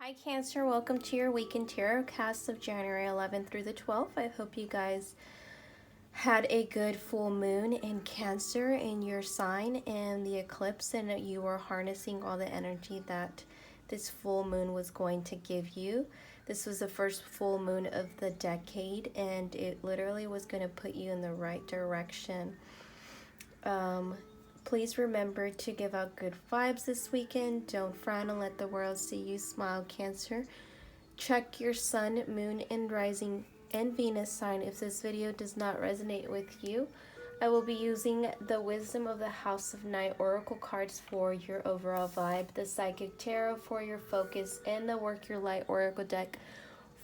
Hi Cancer, welcome to your weekend tarot cast of January 11th through the 12th. I hope you guys had a good full moon in Cancer in your sign and the eclipse, and that you were harnessing all the energy that this full moon was going to give you. This was the first full moon of the decade, and it literally was going to put you in the right direction. Please remember to give out good vibes this weekend. Don't frown and let the world see you smile, Cancer. Check your sun, moon, and rising and Venus sign if this video does not resonate with you. I will be using the Wisdom of the House of Night Oracle cards for your overall vibe, the Psychic Tarot for your focus, and the Work Your Light Oracle deck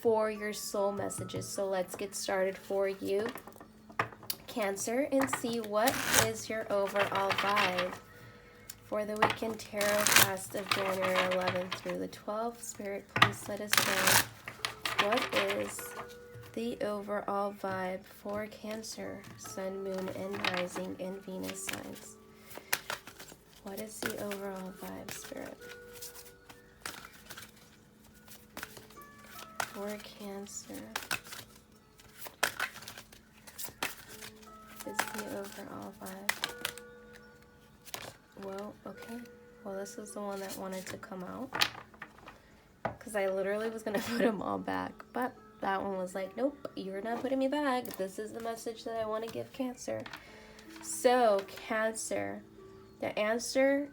for your soul messages. So let's get started for you, Cancer, and see what is your overall vibe for the weekend tarot cast of January 11th through the 12th. Spirit, please let us know what is the overall vibe for Cancer, Sun, Moon, and Rising in Venus signs. What is the overall vibe, Spirit, for Cancer? Is the overall vibe? Well, okay. Well, this is the one that wanted to come out, because I literally was going to put them all back, but that one was like, nope, you're not putting me back. This is the message that I want to give Cancer. So, Cancer, the answer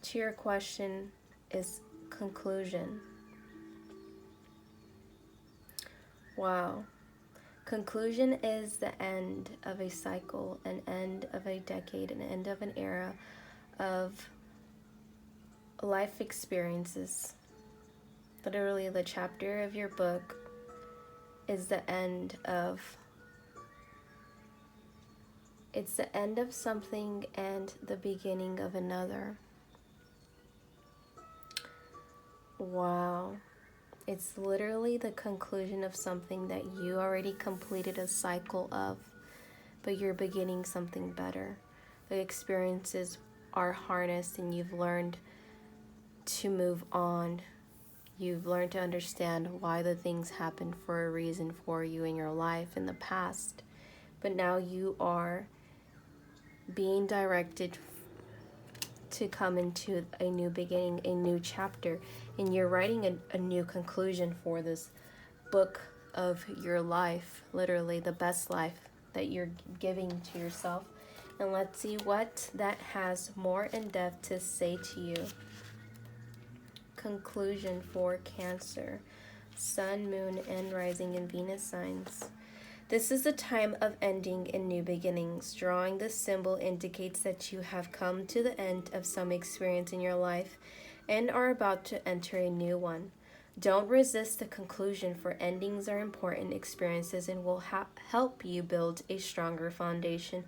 to your question is conclusion. Wow. Conclusion is the end of a cycle, an end of a decade, an end of an era of life experiences. Literally, the chapter of your book is the end of, it's the end of something and the beginning of another. Wow. It's literally the conclusion of something that you already completed a cycle of, but you're beginning something better. The experiences are harnessed and you've learned to move on. You've learned to understand why the things happened for a reason for you in your life in the past. But now you are being directed to come into a new beginning, a new chapter, and you're writing a new conclusion for this book of your life, literally the best life that you're giving to yourself. And let's see what that has more in depth to say to you. Conclusion for Cancer, Sun, Moon, and Rising in Venus signs. This is a time of ending and new beginnings. Drawing this symbol indicates that you have come to the end of some experience in your life and are about to enter a new one. Don't resist the conclusion, for endings are important experiences and will help you build a stronger foundation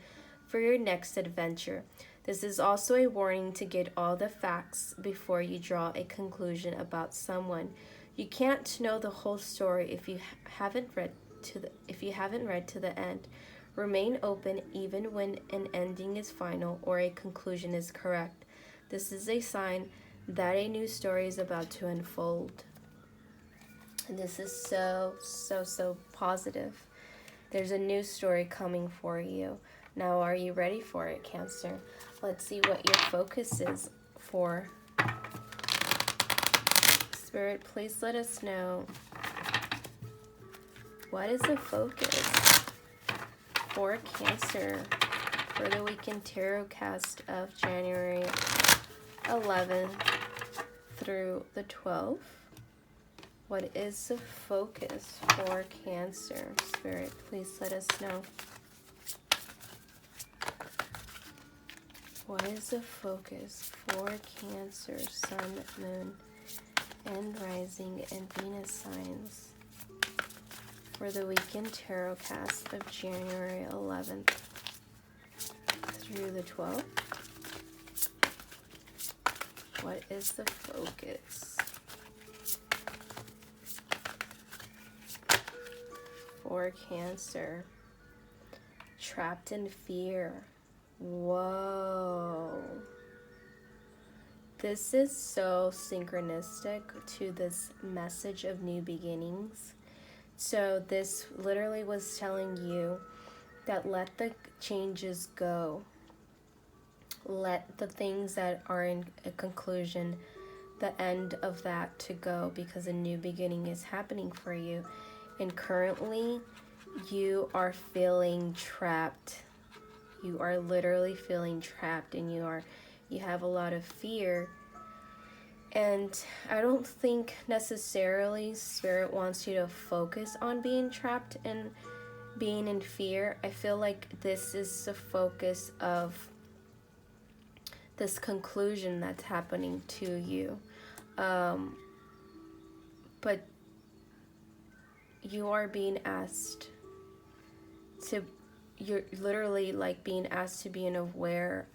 for your next adventure. This is also a warning to get all the facts before you draw a conclusion about someone. You can't know the whole story if you haven't read to the end. Remain open even when an ending is final or a conclusion is correct. This is a sign that a new story is about to unfold. And this is so positive. There's a new story coming for you. Now, are you ready for it, Cancer? Let's see what your focus is for. Spirit, please let us know. What is the focus for Cancer for the weekend tarot cast of January 11th through the 12th? What is the focus for Cancer? Spirit, please let us know. What is the focus for Cancer, Sun, Moon, and Rising and Venus signs for the weekend tarot cast of January 11th through the 12th? What is the focus for Cancer? Trapped in fear. Whoa. This is so synchronistic to this message of new beginnings. So this literally was telling you that let the changes go. Let the things that are in a conclusion, the end of that to go, because a new beginning is happening for you. And currently, you are feeling trapped. You are literally feeling trapped, and you have a lot of fear. And I don't think necessarily Spirit wants you to focus on being trapped and being in fear. I feel like this is the focus of this conclusion that's happening to you. But you are being asked to, you're literally like being asked to be aware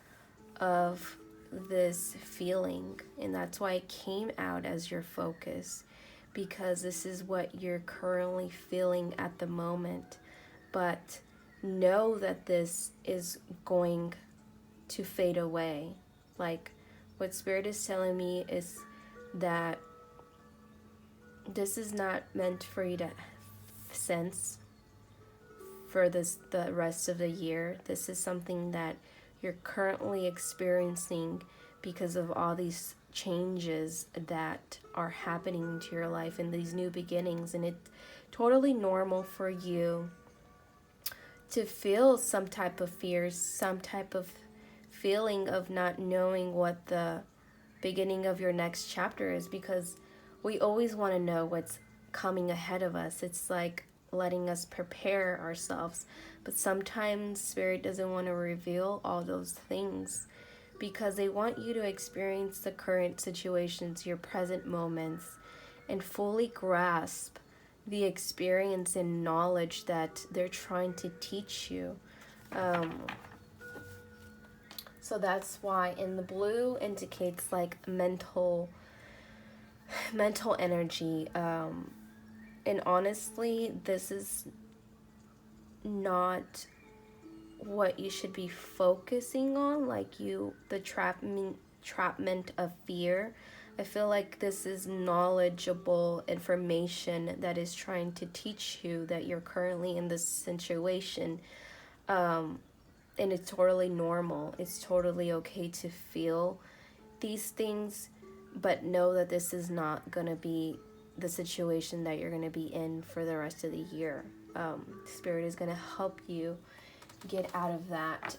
of this feeling, and that's why it came out as your focus, because this is what you're currently feeling at the moment. But know that this is going to fade away. Like, what Spirit is telling me is that this is not meant for you to sense for the rest of the year. This is something that you're currently experiencing because of all these changes that are happening to your life and these new beginnings. And it's totally normal for you to feel some type of fears, some type of feeling of not knowing what the beginning of your next chapter is, because we always want to know what's coming ahead of us. It's like letting us prepare ourselves. But sometimes Spirit doesn't want to reveal all those things because they want you to experience the current situations, your present moments, and fully grasp the experience and knowledge that they're trying to teach you. So that's why in the blue indicates like mental energy. And honestly, this is not what you should be focusing on, like the trapment of fear. I feel like this is knowledgeable information that is trying to teach you that you're currently in this situation. And it's totally normal. It's totally okay to feel these things, but know that this is not going to be the situation that you're going to be in for the rest of the year. Spirit is going to help you get out of that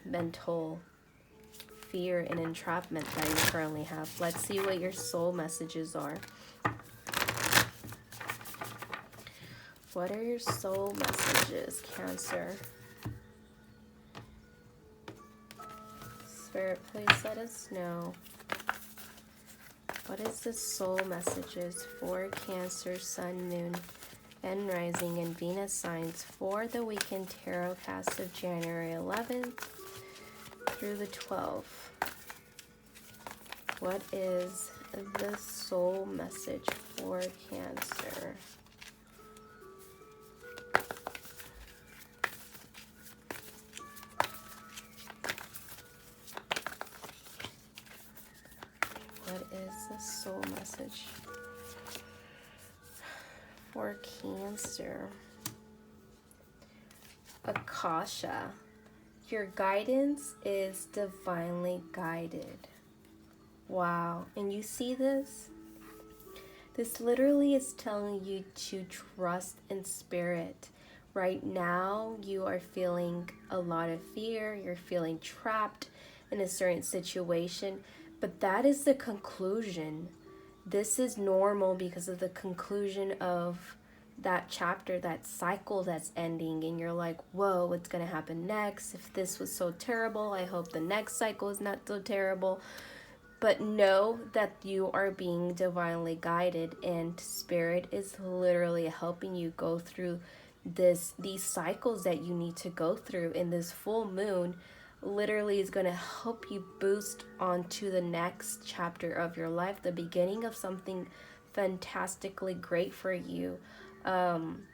mental fear and entrapment that you currently have. Let's see what your soul messages are. What are your soul messages, Cancer? Spirit, please let us know. What is the soul messages for Cancer, Sun, Moon, and Rising and Venus signs for the weekend tarot cast of January 11th through the 12th? What is the soul message for Cancer? What is the soul message for Cancer? Akasha. Your guidance is divinely guided. Wow. And you see this? This literally is telling you to trust in Spirit. Right now, you are feeling a lot of fear. You're feeling trapped in a certain situation. But that is the conclusion. This is normal because of the conclusion of that chapter, that cycle that's ending. And you're like, whoa, what's going to happen next? If this was so terrible, I hope the next cycle is not so terrible. But know that you are being divinely guided, and Spirit is literally helping you go through these cycles that you need to go through. In this full moon literally is going to help you boost onto the next chapter of your life, the beginning of something fantastically great for you. And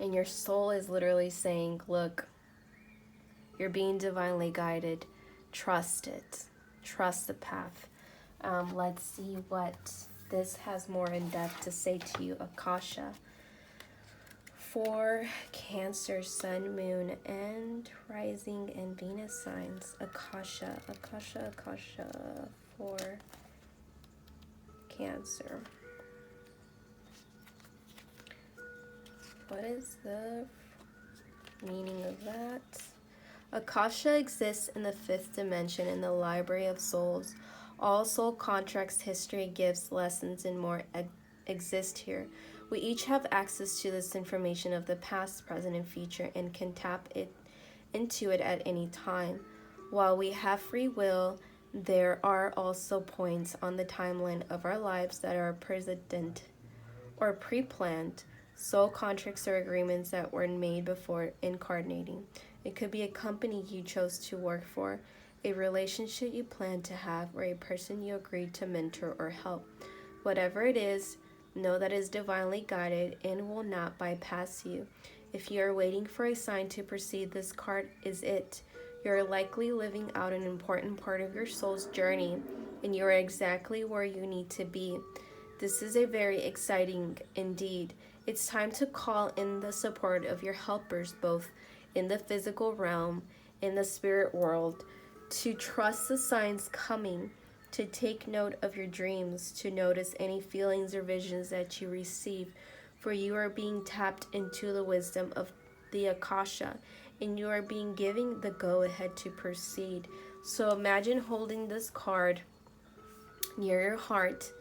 your soul is literally saying, look, you're being divinely guided. Trust it. trust the path. Let's see what this has more in depth to say to you, Akasha. For Cancer, Sun, Moon, and Rising and Venus signs. Akasha for Cancer. What is the meaning of that? Akasha exists in the fifth dimension in the library of souls. All soul contracts, history, gifts, lessons, and more exist here. We each have access to this information of the past, present, and future and can tap into it at any time. While we have free will, there are also points on the timeline of our lives that are precedent or pre-planned. Soul contracts are agreements that were made before incarnating. It could be a company you chose to work for, a relationship you plan to have, or a person you agreed to mentor or help. Whatever it is, know that it is divinely guided and will not bypass you. If you are waiting for a sign to proceed, this card is it. You are likely living out an important part of your soul's journey, and you are exactly where you need to be. This is a very exciting indeed. It's time to call in the support of your helpers, both in the physical realm, in the spirit world, to trust the signs coming, to take note of your dreams, to notice any feelings or visions that you receive, for you are being tapped into the wisdom of the Akasha, and you are being given the go-ahead to proceed. So imagine holding this card near your heart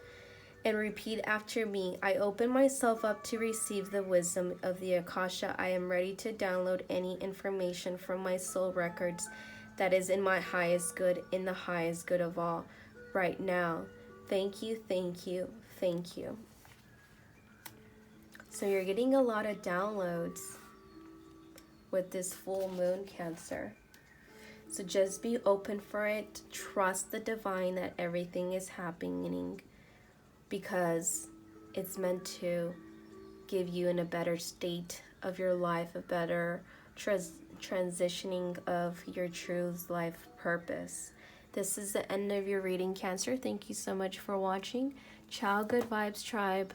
and repeat after me. I open myself up to receive the wisdom of the Akasha. I am ready to download any information from my soul records that is in my highest good, in the highest good of all, right now. Thank you, thank you, thank you. So you're getting a lot of downloads with this full moon, Cancer. So just be open for it. Trust the divine that everything is happening because it's meant to give you in a better state of your life, a better transitioning of your true life purpose. This is the end of your reading, Cancer. Thank you so much for watching. Ciao, good vibes, tribe.